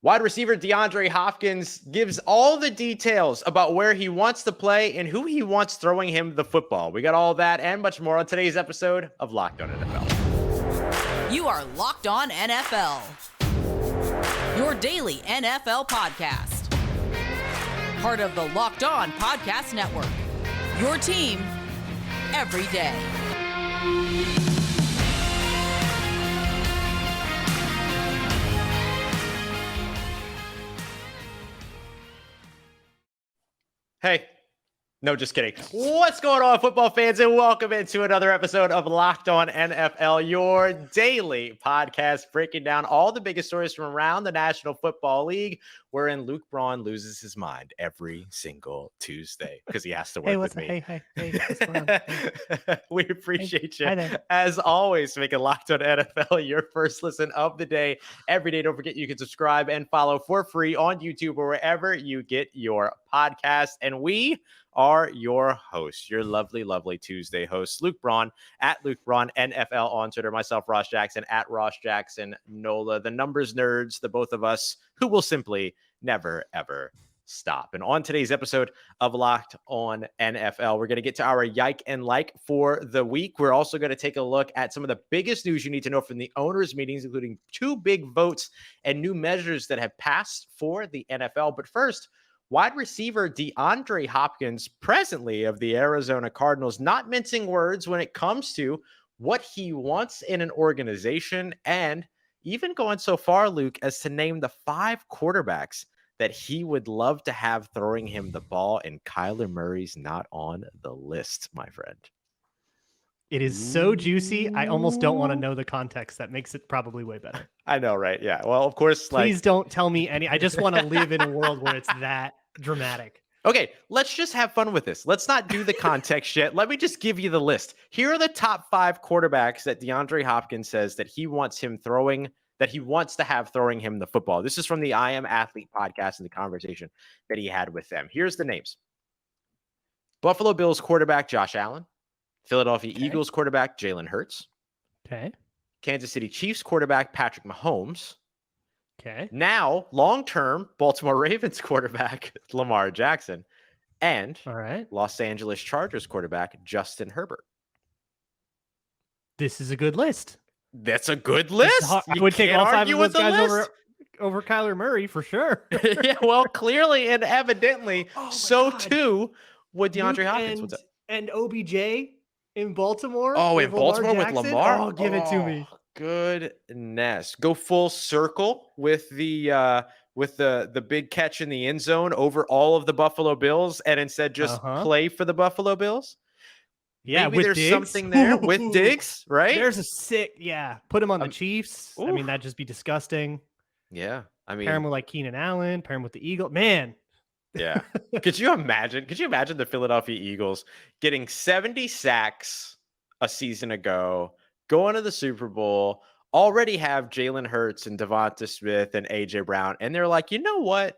Wide receiver DeAndre Hopkins gives all the details about where he wants to play and who he wants throwing him the football. We got all that and much more on today's episode of Locked On NFL. You are Locked On NFL, your daily NFL podcast. Part of the Locked On Podcast Network, your team every day. Hey, no, just kidding. What's going on, football fans, and welcome into another episode of Locked On NFL, your daily podcast breaking down all the biggest stories from around the National Football League, wherein Luke Braun loses his mind every single Tuesday because he has to work with me. Hey, what's going on? Hey. We appreciate you, Hi as always, making Locked On NFL your first listen of the day. Every day, don't forget you can subscribe and follow for free on YouTube or wherever you get your podcast. And we are your hosts, your lovely, lovely Tuesday hosts, Luke Braun at Luke Braun NFL on Twitter, myself, Ross Jackson at Ross Jackson Nola, the numbers nerds, the both of us who will simply never, ever stop. And on today's episode of Locked On NFL, we're going to get to our Yike and Like for the week. We're also going to take a look at some of the biggest news you need to know from the owners' meetings, including 2 big votes and new measures that have passed for the NFL. But first, wide receiver DeAndre Hopkins, presently of the Arizona Cardinals, not mincing words when it comes to what he wants in an organization, and even going so far, Luke, as to name the 5 quarterbacks that he would love to have throwing him the ball, and Kyler Murray's not on the list, my friend. It is so juicy. I almost don't want to know the context. That makes it probably way better. I know, right? Yeah. Well, of course, please don't tell me any. I just want to live in a world where it's that dramatic. Okay, let's just have fun with this. Let's not do the context yet. Let me just give you the list. Here are the top 5 quarterbacks that DeAndre Hopkins says that he wants him throwing, that he wants to have throwing him the football. This is from the I Am Athlete podcast and the conversation that he had with them. Here's the names. Buffalo Bills quarterback Josh Allen. Philadelphia Eagles quarterback Jalen Hurts. Okay. Kansas City Chiefs quarterback Patrick Mahomes. Okay. Now, long-term Baltimore Ravens quarterback Lamar Jackson. And all right, Los Angeles Chargers quarterback Justin Herbert. This is a good list. That's a good list. I would take all 5 of those guys over Kyler Murray for sure. Yeah, well, clearly and evidently, too would DeAndre Hopkins. And OBJ in Baltimore. Oh, in Baltimore with Lamar? Oh, give it to me. Goodness. Go full circle with the big catch in the end zone over all of the Buffalo Bills, and instead just play for the Buffalo Bills. Yeah, maybe there's Diggs. Something there with Diggs, right? There's a sick, put him on the Chiefs. Oof. I mean, that'd just be disgusting. Yeah, I mean, pair him with like Keenan Allen, pair him with the Eagle. Man. Yeah. Could you imagine the Philadelphia Eagles getting 70 sacks a season ago, going to the Super Bowl, already have Jalen Hurts and Devonta Smith and AJ Brown, and they're like, you know what?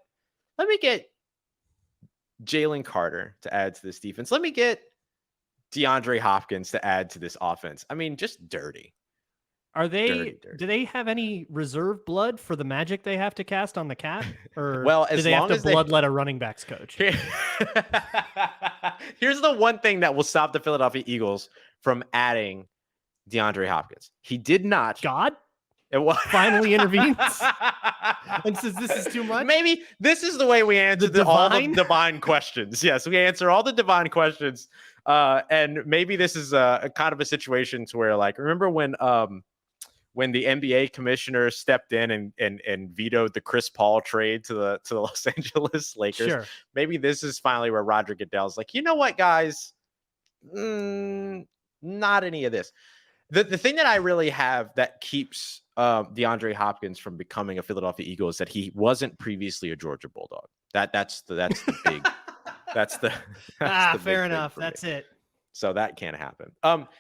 Let me get Jalen Carter to add to this defense. Let me get DeAndre Hopkins to add to this offense. I mean, just dirty. Are they? Dirty. Do they have any reserve blood for the magic they have to cast on the cat? Or well, do they have to bloodlet a running backs coach? Here's the one thing that will stop the Philadelphia Eagles from adding DeAndre Hopkins. He did not. God finally intervenes and says this is too much. Maybe this is the way we answer all the divine questions. Yes, we answer all the divine questions. And maybe this is a kind of a situation to where, like, remember when the NBA commissioner stepped in and vetoed the Chris Paul trade to the Los Angeles Lakers. Sure. Maybe this is finally where Roger Goodell's like, you know what, guys? Not any of this. The thing that I really have that keeps DeAndre Hopkins from becoming a Philadelphia Eagle is that he wasn't previously a Georgia Bulldog. That's the big fair enough. That's it. So that can't happen.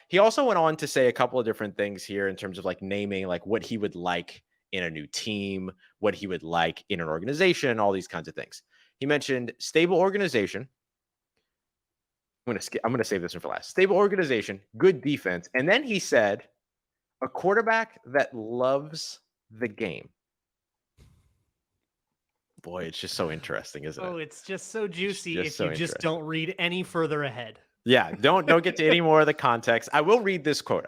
He also went on to say a couple of different things here in terms of like naming like what he would like in a new team, what he would like in an organization, all these kinds of things. He mentioned stable organization. I'm going to save this one for last. Stable organization, good defense. And then he said a quarterback that loves the game. Boy, it's just so interesting, isn't Oh, it? it's just so juicy just if so you just interesting. don't read any further ahead. Yeah, don't get to any more of the context. I will read this quote.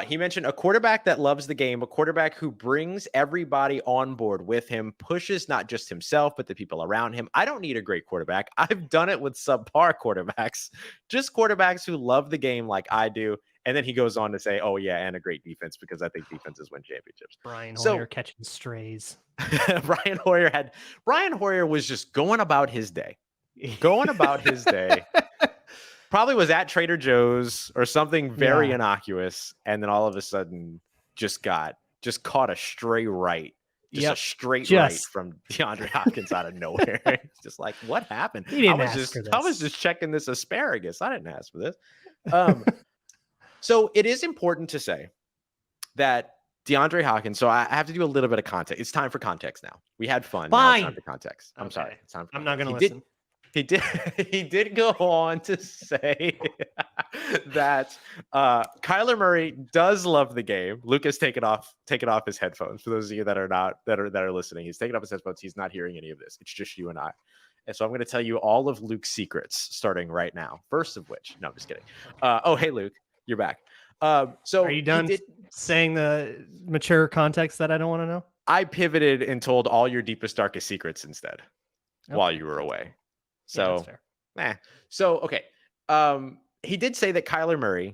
He mentioned a quarterback that loves the game, a quarterback who brings everybody on board with him, pushes not just himself, but the people around him. I don't need a great quarterback. I've done it with subpar quarterbacks, just quarterbacks who love the game like I do. And then he goes on to say, oh, yeah, and a great defense, because I think defenses win championships. Brian So Hoyer catching strays. Brian Hoyer was just going about his day. Probably was at Trader Joe's or something very innocuous, and then all of a sudden just caught a stray right. A straight right from DeAndre Hopkins out of nowhere. It's just like, what happened? He didn't ask for this. I was just checking this asparagus. I didn't ask for this. So it is important to say that DeAndre Hopkins. So I have to do a little bit of context. It's time for context now. We had fun. Fine. Now it's time for context. I'm sorry. It's time for I'm not going to listen. He did go on to say that Kyler Murray does love the game. Lucas, take it off his headphones. For those of you that are listening, he's taking off his headphones. He's not hearing any of this. It's just you and I. And so I'm going to tell you all of Luke's secrets starting right now. First of which, no, I'm just kidding. Oh, hey, Luke, you're back. So are you done saying the mature context that I don't want to know? I pivoted and told all your deepest, darkest secrets instead while you were away. So, okay. He did say that Kyler Murray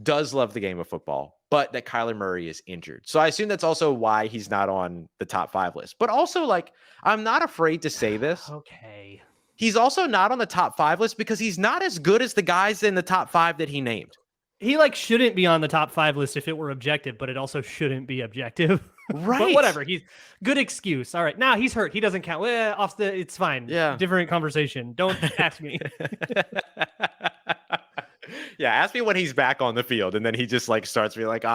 does love the game of football, but that Kyler Murray is injured. So I assume that's also why he's not on the top 5 list. But also, like, I'm not afraid to say this. Okay. He's also not on the top 5 list because he's not as good as the guys in the top 5 that he named. He shouldn't be on the top 5 list if it were objective, but it also shouldn't be objective. Right. But whatever. He's good excuse. All right. Now he's hurt. He doesn't count. It's fine. Yeah. Different conversation. Don't ask me. Yeah. Ask me when he's back on the field. And then he just starts being like,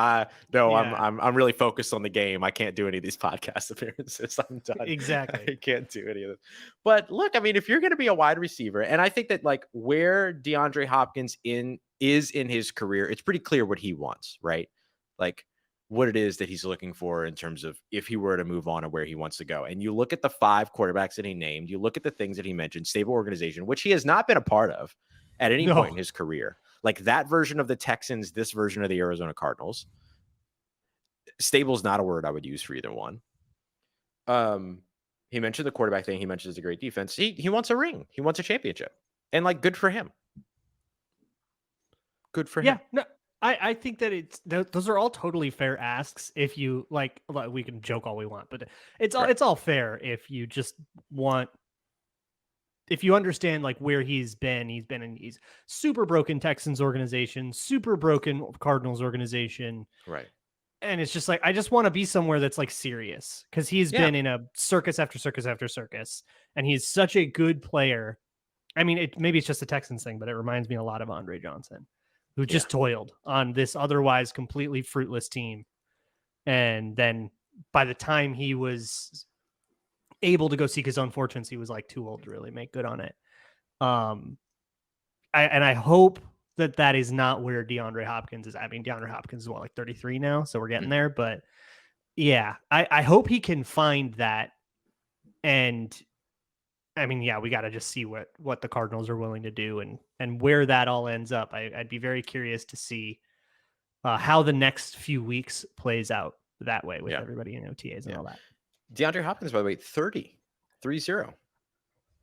no, I'm really focused on the game. I can't do any of these podcast appearances. I'm done. Exactly. I can't do any of this. But look, I mean, if you're going to be a wide receiver, and I think that where DeAndre Hopkins is in his career, it's pretty clear what he wants, right? What it is that he's looking for in terms of if he were to move on and where he wants to go. And you look at the 5 quarterbacks that he named, you look at the things that he mentioned, stable organization, which he has not been a part of at any point in his career. That version of the Texans, this version of the Arizona Cardinals. Stable is not a word I would use for either one. He mentioned the quarterback thing. He mentions a great defense. He wants a ring. He wants a championship. And good for him. Good for him. Yeah, no. I think that those are all totally fair asks. If you we can joke all we want, but it's all fair if you just want, if you understand where he's been in these super broken Texans organization, super broken Cardinals organization, right? And it's just I just want to be somewhere that's serious, because he's been in a circus after circus after circus, and he's such a good player. I mean, maybe it's just a Texans thing, but it reminds me a lot of Andre Johnson, who just toiled on this otherwise completely fruitless team. And then by the time he was able to go seek his own fortunes, he was too old to really make good on it. I hope that is not where DeAndre Hopkins is. I mean, DeAndre Hopkins is 33 now, so we're getting there. But yeah, I hope he can find that. And I mean, we got to just see what the Cardinals are willing to do and where that all ends up. I'd be very curious to see how the next few weeks plays out that way with everybody in OTAs and all that. DeAndre Hopkins, by the way, 30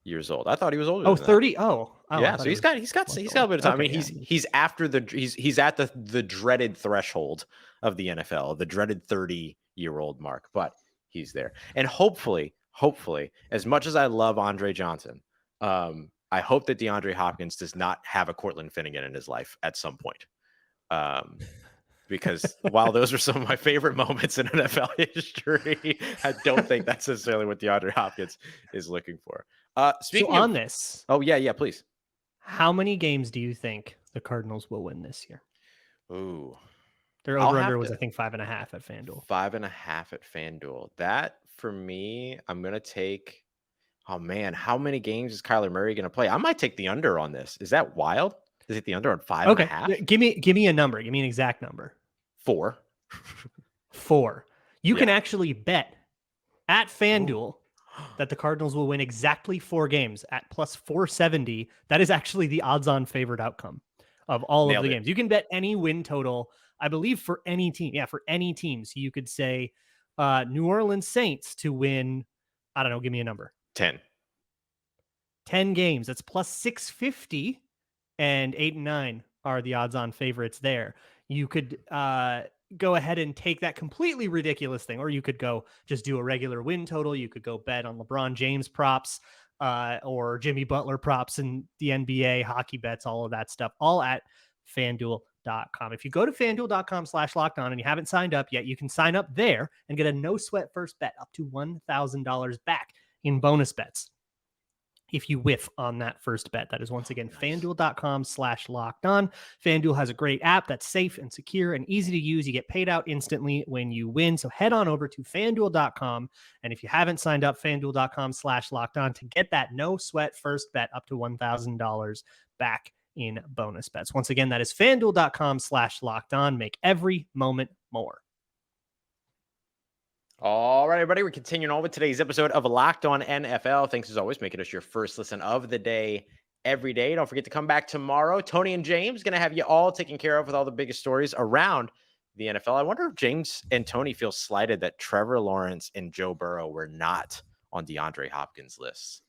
years old. I thought he was older. Oh, than 30. That. Oh, yeah. So he's got a bit of time. Okay, I mean, he's after he's at the dreaded threshold of the NFL, the dreaded 30-year-old mark, but he's there. And hopefully, as much as I love Andre Johnson, I hope that DeAndre Hopkins does not have a Cortland Finnegan in his life at some point. Because while those are some of my favorite moments in NFL history, I don't think that's necessarily what DeAndre Hopkins is looking for. Speaking on this. Oh, yeah, please. How many games do you think the Cardinals will win this year? Ooh. Their over-under was, I think, 5.5 at FanDuel. 5.5 at FanDuel. That, for me, I'm going to take... Oh, man, how many games is Kyler Murray going to play? I might take the under on this. Is that wild? Is it the under on 5.5? Give me a number. Give me an exact number. 4. 4. You can actually bet at FanDuel that the Cardinals will win exactly 4 games at plus 470. That is actually the odds-on favored outcome of all of the games. You can bet any win total, I believe, for any team. Yeah, for any team. So you could say New Orleans Saints to win, I don't know, give me a number. 10 games. That's plus 650, and 8 and 9 are the odds-on favorites there. You could go ahead and take that completely ridiculous thing, or you could go just do a regular win total. You could go bet on LeBron James props or Jimmy Butler props in the NBA, hockey bets, all of that stuff, all at FanDuel.com. If you go to FanDuel.com/lockedon and you haven't signed up yet, you can sign up there and get a no-sweat first bet up to $1,000 back in bonus bets if you whiff on that first bet. That is once again FanDuel.com/lockedon. FanDuel has a great app that's safe and secure and easy to use. You get paid out instantly when you win. So head on over to FanDuel.com. And if you haven't signed up, FanDuel.com/lockedon to get that no sweat first bet up to $1,000 back in bonus bets. Once again, that is FanDuel.com/lockedon. Make every moment more. All right, everybody, we're continuing on with today's episode of Locked On NFL. Thanks as always, making us your first listen of the day every day. Don't forget to come back tomorrow. Tony and James going to have you all taken care of with all the biggest stories around the NFL. I wonder if James and Tony feel slighted that Trevor Lawrence and Joe Burrow were not on DeAndre Hopkins' lists.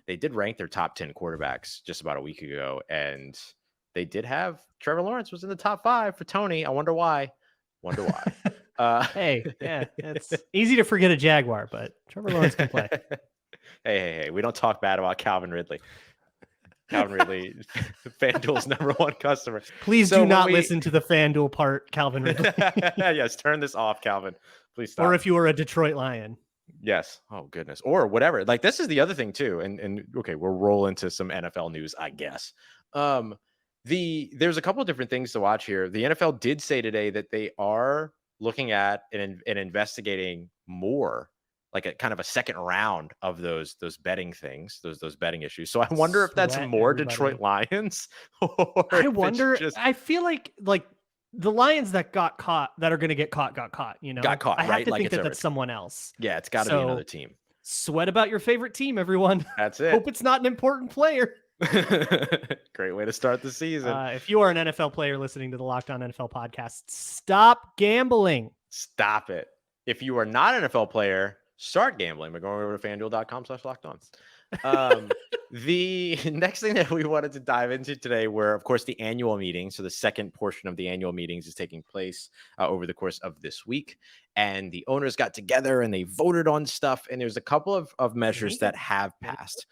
They did rank their top 10 quarterbacks just about a week ago, and they did have Trevor Lawrence was in the top 5 for Tony. I wonder why. Hey, yeah, it's easy to forget a Jaguar, but Trevor Lawrence can play. Hey, we don't talk bad about Calvin Ridley. Calvin Ridley, FanDuel's #1 customer. Please do not listen to the FanDuel part, Calvin Ridley. Yes, turn this off, Calvin. Please stop. Or if you were a Detroit Lion. Yes. Oh, goodness. Or whatever. Like, this is the other thing, too. And okay, we'll roll into some NFL news, I guess. There's a couple of different things to watch here. The NFL did say today that they are looking at and investigating more, like a kind of a second round of those betting things, those betting issues. So I wonder if that's more Detroit Lions. Or I wonder. I feel like the Lions that got caught, that are going to get caught, got caught. You know, got caught. I have right? to like think that's someone else. Yeah, it's got to be another team. Sweat about your favorite team, everyone. That's it. Hope it's not an important player. Great way to start the season. If you are an NFL player listening to the Locked On NFL podcast, stop gambling. Stop it. If you are not an NFL player, start gambling by going over to FanDuel.com/lockedon. The next thing that we wanted to dive into today were, of course, the annual meetings. So the second portion of the annual meetings is taking place over the course of this week. And the owners got together and they voted on stuff. And there's a couple of measures that have passed.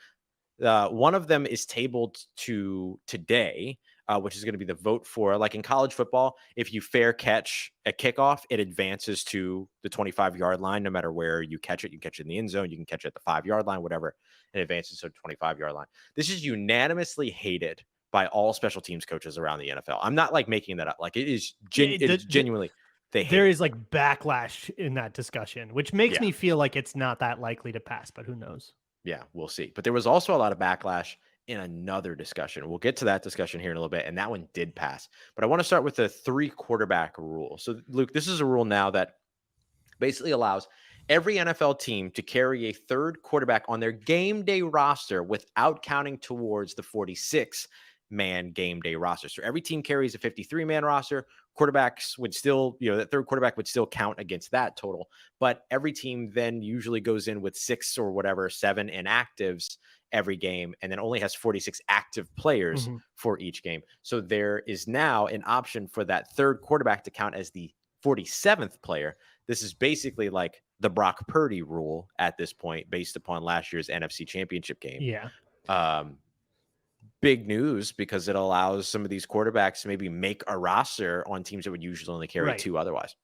One of them is tabled to today, which is going to be the vote for, like in college football, if you fair catch a kickoff, it advances to the 25-yard line. No matter where you catch it, you catch it in the end zone, you can catch it at the 5-yard line, whatever. It advances to the 25-yard line. This is unanimously hated by all special teams coaches around the NFL. I'm not like making that up. Like it is genuinely. There is like backlash in that discussion, which makes me feel like it's not that likely to pass, but who knows? Yeah, we'll see. But there was also a lot of backlash in another discussion. We'll get to that discussion here in a little bit, and that one did pass. But I want to start with the 3-quarterback rule. So, Luke, this is a rule now that basically allows every NFL team to carry a third quarterback on their game day roster without counting towards the 46-man game day roster. So every team carries a 53-man roster. Quarterbacks would still, that third quarterback would still count against that total. But every team then usually goes in with 6 or whatever, 7 inactives every game, and then only has 46 active players for each game. So there is now an option for that third quarterback to count as the 47th player. This is basically like the Brock Purdy rule at this point, based upon last year's NFC Championship game. Yeah. Big news because it allows some of these quarterbacks to maybe make a roster on teams that would usually only carry 2 otherwise.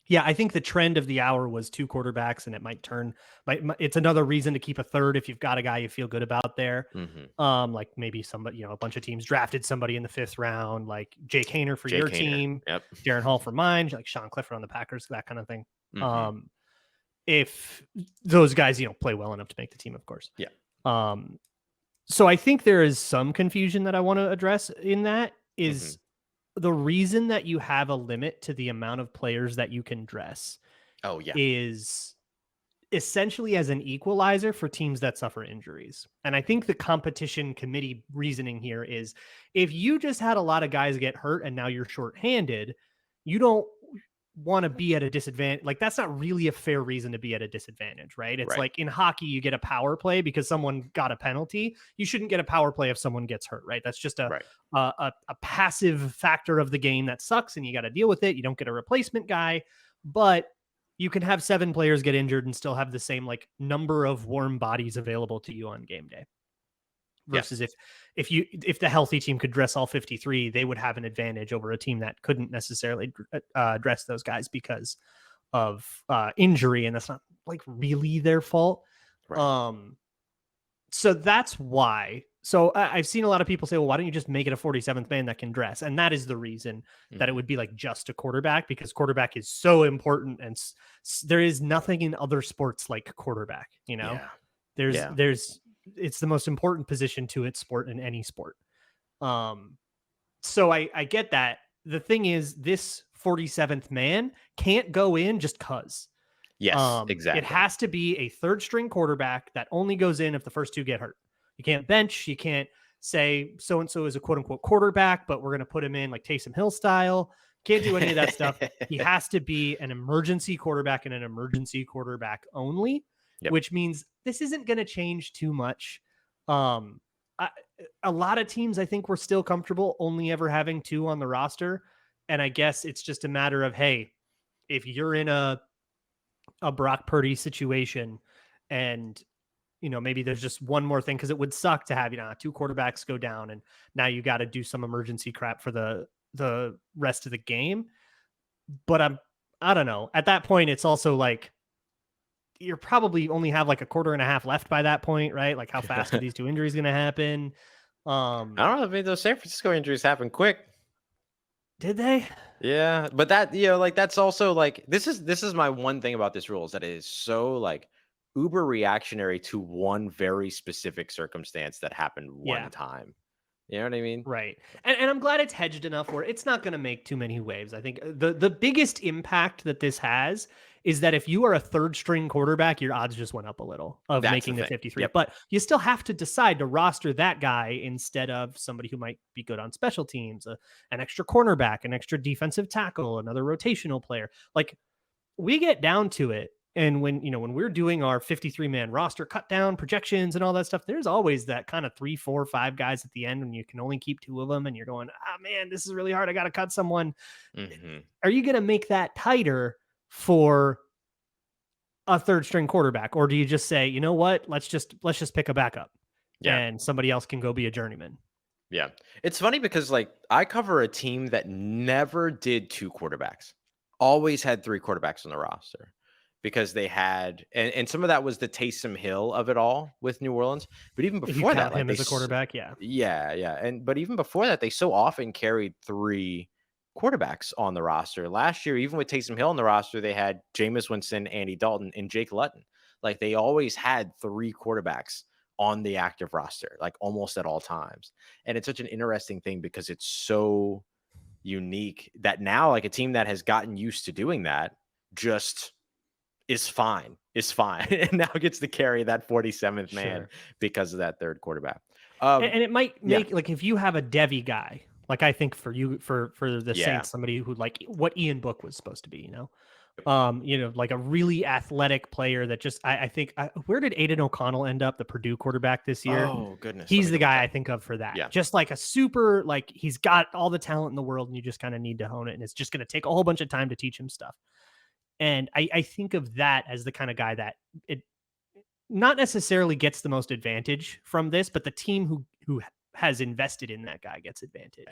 Yeah, I think the trend of the hour was 2 quarterbacks, and it might turn. It's another reason to keep a third if you've got a guy you feel good about there. Like maybe somebody, a bunch of teams drafted somebody in the 5th round, like Jake Haener for your team, Darren Hall for mine, like Sean Clifford on the Packers, that kind of thing. If those guys, play well enough to make the team, of course. Yeah. So I think there is some confusion that I want to address in that is the reason that you have a limit to the amount of players that you can dress Oh yeah. is essentially as an equalizer for teams that suffer injuries. And I think the competition committee reasoning here is if you just had a lot of guys get hurt and now you're shorthanded, you don't want to be at a disadvantage. Like that's not really a fair reason to be at a disadvantage, right? It's Right. like in hockey, you get a power play because someone got a penalty. You shouldn't get a power play if someone gets hurt, right? That's just Right. a passive factor of the game that sucks and you got to deal with it. You don't get a replacement guy, but you can have 7 players get injured and still have the same like number of warm bodies available to you on game day. Versus if the healthy team could dress all 53, they would have an advantage over a team that couldn't necessarily dress those guys because of injury, and that's not like really their fault. Right. So that's why. So I've seen a lot of people say, well, why don't you just make it a 47th man that can dress? And that is the reason that it would be like just a quarterback, because quarterback is so important. And there is nothing in other sports like quarterback, you know, there's, it's the most important position to its sport in any sport. So I get that. The thing is, this 47th man can't go in just cause. Yes, exactly. It has to be a third string quarterback that only goes in if the first 2 get hurt. You can't bench. You can't say so-and-so is a quote unquote quarterback, but we're going to put him in like Taysom Hill style. Can't do any of that stuff. He has to be an emergency quarterback and an emergency quarterback only, which means this isn't going to change too much. A lot of teams, I think, were still comfortable only ever having 2 on the roster. And I guess it's just a matter of, hey, if you're in a Brock Purdy situation and, you know, maybe there's just one more thing, because it would suck to have, 2 quarterbacks go down and now you got to do some emergency crap for the rest of the game. But I don't know. At that point, it's also like, you're probably only have like a quarter and a half left by that point, right? Like how fast are these 2 injuries going to happen? I don't know. I mean, those San Francisco injuries happen quick. Did they? Yeah, but that, like that's also like this is my one thing about this rule is that it is so like uber reactionary to one very specific circumstance that happened one time. You know what I mean? Right. And I'm glad it's hedged enough where it's not going to make too many waves. I think the biggest impact that this has is that if you are a third string quarterback, your odds just went up a little of making the 53. But you still have to decide to roster that guy instead of somebody who might be good on special teams, an extra cornerback, an extra defensive tackle, another rotational player. Like we get down to it. And when we're doing our 53-man roster cut down projections and all that stuff, there's always that kind of 3, 4, 5 guys at the end when you can only keep 2 of them and you're going, man, this is really hard. I got to cut someone. Mm-hmm. Are you going to make that tighter for a third string quarterback? Or do you just say, you know what, let's just pick a backup and somebody else can go be a journeyman? Yeah. It's funny because like I cover a team that never did 2 quarterbacks, always had 3 quarterbacks on the roster. Because they had, and some of that was the Taysom Hill of it all with New Orleans. But even before that, him as a quarterback, but even before that, they so often carried 3 quarterbacks on the roster. Last year, even with Taysom Hill on the roster, they had Jameis Winston, Andy Dalton, and Jake Luton. Like they always had 3 quarterbacks on the active roster, like almost at all times. And it's such an interesting thing because it's so unique that now, like a team that has gotten used to doing that, just is fine and now gets to carry that 47th man because of that third quarterback. And it might make like if you have a Devy guy, like I think for you for the Saints, somebody who like what Ian Book was supposed to be, like a really athletic player that just I think where did Aiden O'Connell end up, the Purdue quarterback this year? Oh goodness, he's the guy I think of for that. Just like a super, like he's got all the talent in the world and you just kind of need to hone it, and it's just going to take a whole bunch of time to teach him stuff. And I think of that as the kind of guy that it not necessarily gets the most advantage from this, but the team who has invested in that guy gets advantage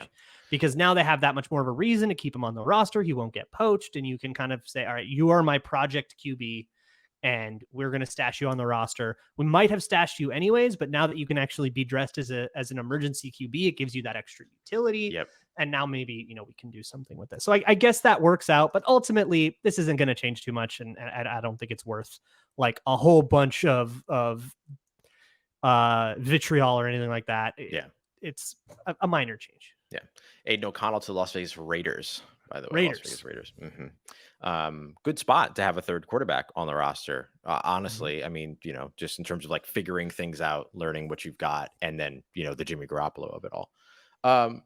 because now they have that much more of a reason to keep him on the roster. He won't get poached, and you can kind of say, all right, you are my project QB and we're going to stash you on the roster. We might have stashed you anyways, but now that you can actually be dressed as an emergency QB, it gives you that extra utility. And now maybe, we can do something with this. So I guess that works out, but ultimately this isn't going to change too much. And I don't think it's worth like a whole bunch of vitriol or anything like that. It's a minor change. Aiden O'Connell to Las Vegas Raiders, by the way. Las Vegas Raiders. Mm-hmm. Good spot to have a third quarterback on the roster. Honestly, I mean, just in terms of like figuring things out, learning what you've got, and then, the Jimmy Garoppolo of it all.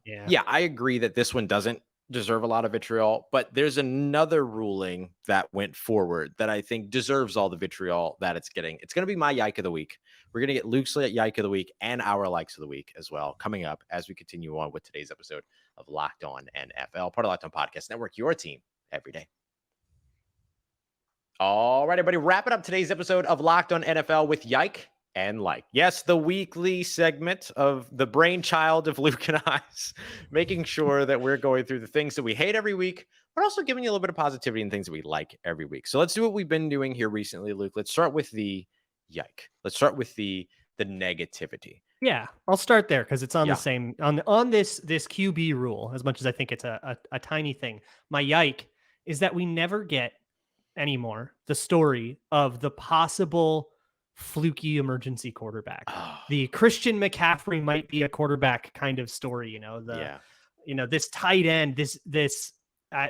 Yeah. Yeah, I agree that this one doesn't deserve a lot of vitriol, but there's another ruling that went forward that I think deserves all the vitriol that it's getting. It's going to be my Yike of the week. We're going to get Luke's Yike of the week and our likes of the week as well, coming up as we continue on with today's episode of Locked On NFL, part of Locked On Podcast Network, your team every day. All right, everybody, wrapping up today's episode of Locked On NFL with Yike and Like. Yes, the weekly segment of the brainchild of Luke and I, making sure that we're going through the things that we hate every week, but also giving you a little bit of positivity and things that we like every week. So let's do what we've been doing here recently, Luke. Let's start with the Yike. Let's start with the negativity. Yeah, I'll start there because it's on the same on this QB rule. As much as I think it's a tiny thing, my Yike is that we never get anymore the story of the possible fluky emergency quarterback. The Christian McCaffrey might be a quarterback kind of story, this tight end, this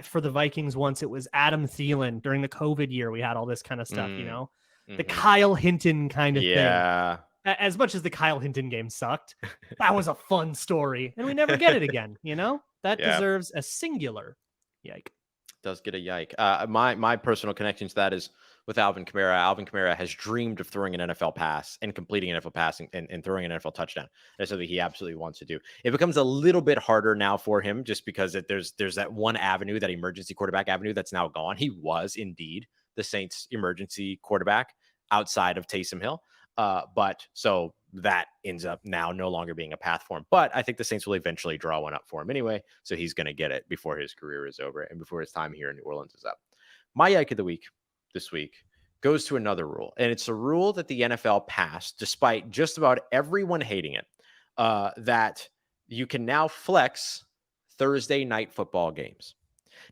for the Vikings once it was Adam Thielen. During the COVID year we had all this kind of stuff, the Kyle Hinton kind of thing. As much as the Kyle Hinton game sucked, that was a fun story and we never get it again. That deserves a singular Yike. Does get a Yike. My personal connection to that is with Alvin Kamara. Alvin Kamara has dreamed of throwing an NFL pass and completing an NFL passing and throwing an NFL touchdown. That's something he absolutely wants to do. It becomes a little bit harder now for him just because there's that one avenue, that emergency quarterback avenue, that's now gone. He was indeed the Saints emergency quarterback outside of Taysom Hill. But so that ends up now no longer being a path for him. But I think the Saints will eventually draw one up for him anyway. So he's going to get it before his career is over and before his time here in New Orleans is up. My Yike of the week this week goes to another rule. And it's a rule that the NFL passed despite just about everyone hating it, that you can now flex Thursday night football games.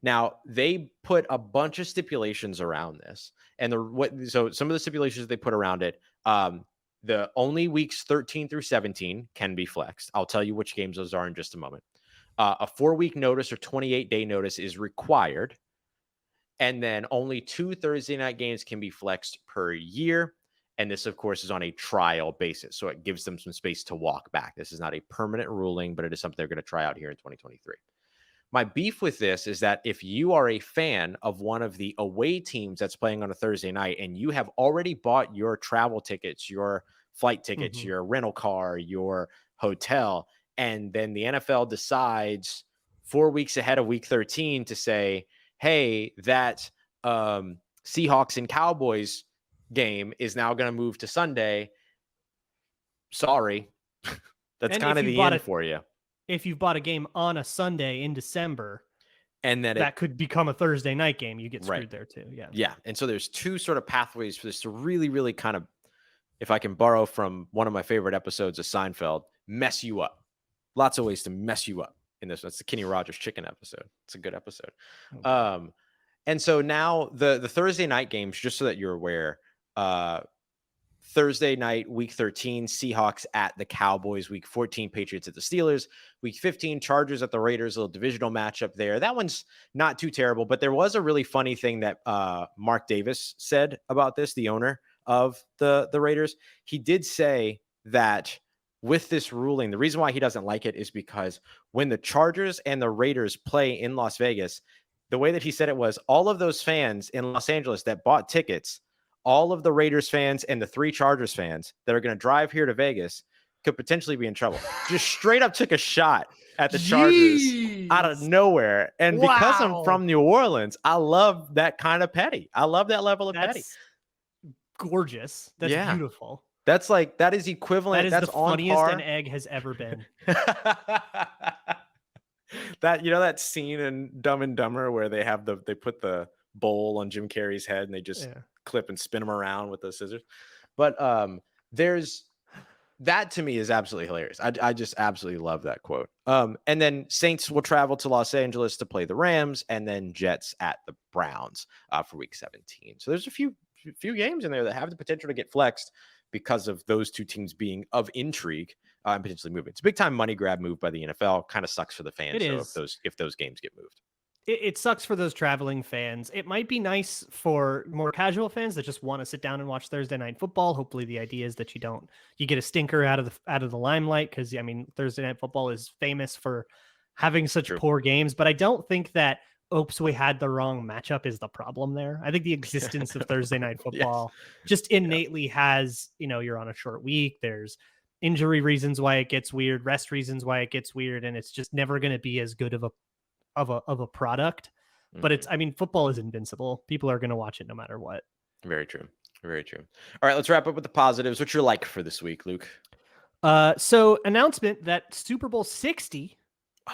Now, they put a bunch of stipulations around this. And so some of the stipulations they put around it, the only weeks 13 through 17 can be flexed. I'll tell you which games those are in just a moment. A 4-week notice or 28-day notice is required. And then only 2 Thursday night games can be flexed per year. And this, of course, is on a trial basis. So it gives them some space to walk back. This is not a permanent ruling, but it is something they're going to try out here in 2023. My beef with this is that if you are a fan of one of the away teams that's playing on a Thursday night and you have already bought your travel tickets, your flight tickets, your rental car, your hotel, and then the NFL decides 4 weeks ahead of week 13 to say, hey, that Seahawks and Cowboys game is now going to move to Sunday. Sorry. That's kind of the end for you. If you've bought a game on a Sunday in December, and then that could become a Thursday night game, you get screwed there too. Yeah. Yeah. And so there's two sort of pathways for this to really, really kind of, if I can borrow from one of my favorite episodes of Seinfeld, mess you up. Lots of ways to mess you up in this. That's the Kenny Rogers chicken episode. It's a good episode. Okay. And so now the Thursday night games, just so that you're aware, Thursday night, week 13, Seahawks at the Cowboys. Week 14, Patriots at the Steelers. Week 15, Chargers at the Raiders. A little divisional matchup there. That one's not too terrible, but there was a really funny thing that Mark Davis said about this, the owner of the Raiders. He did say that with this ruling, the reason why he doesn't like it is because when the Chargers and the Raiders play in Las Vegas, the way that he said it was all of those fans in Los Angeles that bought tickets, all of the Raiders fans and the 3 Chargers fans that are going to drive here to Vegas could potentially be in trouble. Just straight up took a shot at the Chargers out of nowhere. And because I'm from New Orleans, I love that kind of petty. I love that level of petty. Gorgeous. That's beautiful. That's like, that is equivalent. That's the funniest par. an egg has ever been. That scene in Dumb and Dumber where they put the bowl on Jim Carrey's head and they just clip and spin him around with those scissors. But there's that, to me, is absolutely hilarious. I just absolutely love that quote. And then Saints will travel to Los Angeles to play the Rams, and then Jets at the Browns for week 17. So there's a few games in there that have the potential to get flexed because of those two teams being of intrigue and potentially moving. It's a big time money grab move by the NFL. Kind of sucks for the fans if those games get moved. it sucks for those traveling fans. It might be nice for more casual fans that just want to sit down and watch Thursday night football. Hopefully the idea is that you get a stinker out of the limelight. Cause I mean, Thursday night football is famous for having such True. poor games, but I don't think that, oops, we had the wrong matchup is the problem there. I think the existence of Thursday night football just innately has, you're on a short week. There's injury reasons why it gets weird, rest reasons why it gets weird. And it's just never going to be as good of a product, but football is invincible. People are going to watch it no matter what. Very true. Very true. All right, let's wrap up with the positives. What's your like for this week, Luke? So announcement that Super Bowl 60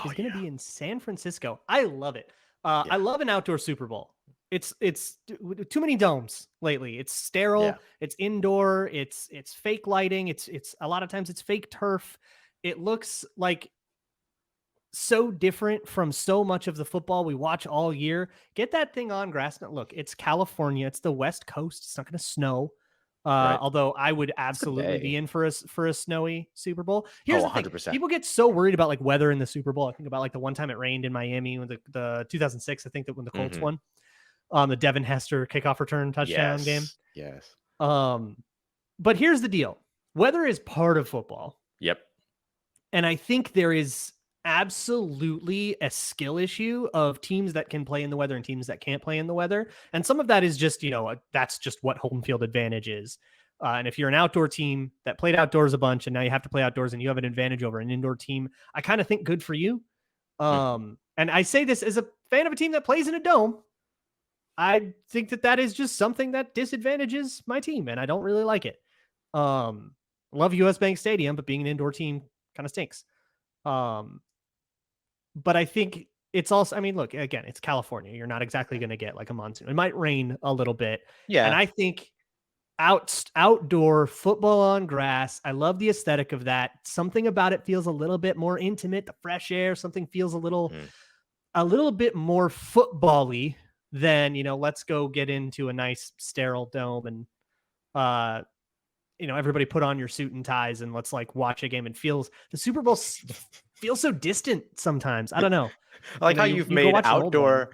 is going to be in San Francisco. I love it. I love an outdoor Super Bowl. It's too many domes lately. It's sterile. It's indoor. It's fake lighting. It's a lot of times it's fake turf. It looks like so different from so much of the football we watch all year. Get that thing on grass. Look, it's California. It's the West Coast. It's not going to snow. Although I would absolutely be in for a snowy Super Bowl. Here's the thing. 100%. People get so worried about like weather in the Super Bowl. I think about like the one time it rained in Miami when the 2006, I think that when the Colts won the Devin Hester kickoff return touchdown game. Yes. But here's the deal. Weather is part of football. Yep. And I think there is absolutely a skill issue of teams that can play in the weather and teams that can't play in the weather. And some of that is just, that's just what home field advantage is. And if you're an outdoor team that played outdoors a bunch and now you have to play outdoors and you have an advantage over an indoor team, I kind of think good for you. And I say this as a fan of a team that plays in a dome. I think that is just something that disadvantages my team and I don't really like it. Love US Bank Stadium, but being an indoor team kind of stinks. But I think it's also, look, again, it's California. You're not exactly going to get like a monsoon. It might rain a little bit. Yeah. And I think outdoor football on grass, I love the aesthetic of that. Something about it feels a little bit more intimate, the fresh air, something feels a little bit more football-y than, let's go get into a nice sterile dome and, everybody put on your suit and ties and let's like watch a game. And the Super Bowl feels so distant sometimes. I don't know. I like how you've made outdoor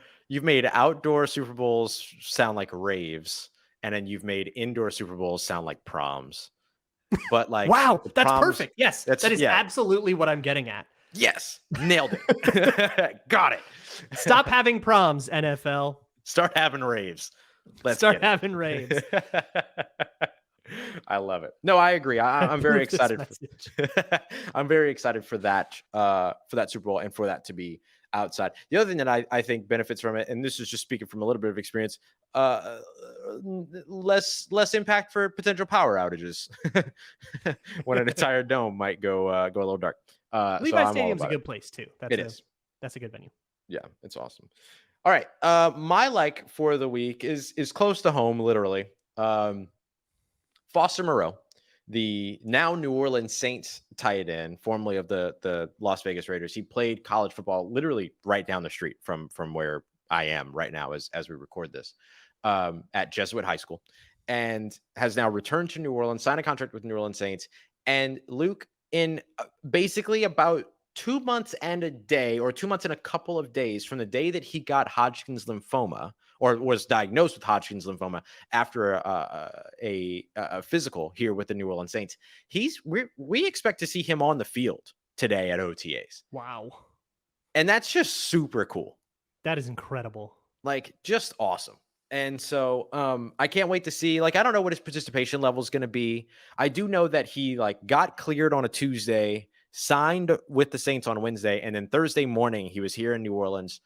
Super Bowls sound like raves, and then you've made indoor Super Bowls sound like proms. But like, wow, that's perfect. Yes, that is absolutely what I'm getting at. Yes, nailed it. Got it. Stop having proms, NFL. Start having raves. Let's start having raves. I love it. No, I agree. I'm very excited. I'm very excited for that Super Bowl and for that to be outside. The other thing that I think benefits from it, and this is just speaking from a little bit of experience, less impact for potential power outages when an entire dome might go a little dark. Levi Stadium's a good place too. That's a good venue. Yeah, it's awesome. All right. My like for the week is close to home, literally. Foster Moreau, the now New Orleans Saints tight end, formerly of the Las Vegas Raiders. He played college football literally right down the street from where I am right now as we record this, at Jesuit High School, and has now returned to New Orleans, signed a contract with New Orleans Saints. And Luke, in basically about 2 months and a day, or 2 months and a couple of days from the day that he got Hodgkin's lymphoma, or was diagnosed with Hodgkin's lymphoma after a physical here with the New Orleans Saints, we expect to see him on the field today at OTAs. Wow. And that's just super cool. That is incredible. Like, just awesome. And so I can't wait to see, like, I don't know what his participation level is going to be. I do know that he got cleared on a Tuesday, signed with the Saints on Wednesday, and then Thursday morning he was here in New Orleans,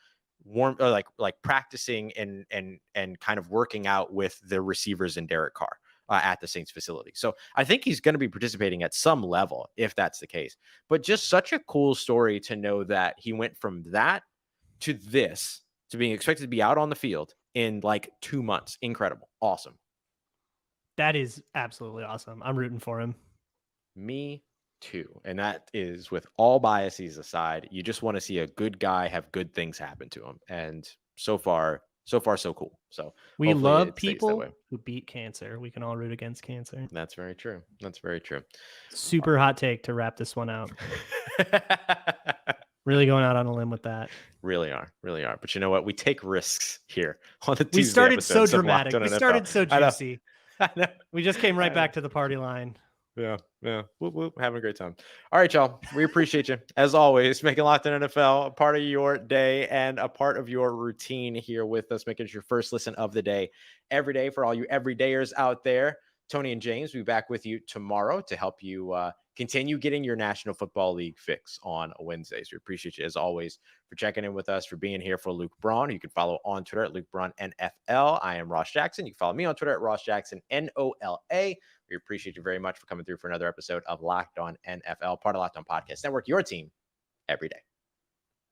practicing and kind of working out with the receivers and Derek Carr at the Saints facility. So I think he's going to be participating at some level if that's the case. But just such a cool story to know that he went from that to this, to being expected to be out on the field in 2 months. Incredible. Awesome. That is absolutely awesome. I'm rooting for him. Me too. And that is with all biases aside. You just want to see a good guy have good things happen to him. And so far, so cool. So we love people who beat cancer. We can all root against cancer. That's very true. That's very true. Super hot take to wrap this one out. Really going out on a limb with that. Really are. But you know what? We take risks here on the We Tuesday started so episodes of Locked dramatic. On We NFL. started so I know. juicy. I know. We just came right I back to the party line. Yeah. Whoop, whoop. Having a great time. All right, y'all. We appreciate you as always, making Locked On NFL a part of your day and a part of your routine here with us, making it your first listen of the day every day for all you everydayers out there. Tony and James will be back with you tomorrow to help you continue getting your National Football League fix on Wednesdays. We appreciate you as always for checking in with us, for being here. For Luke Braun, you can follow on Twitter at Luke Braun NFL. I am Ross Jackson. You can follow me on Twitter at Ross Jackson NOLA. We appreciate you very much for coming through for another episode of Locked On NFL, part of Locked On Podcast Network, your team every day.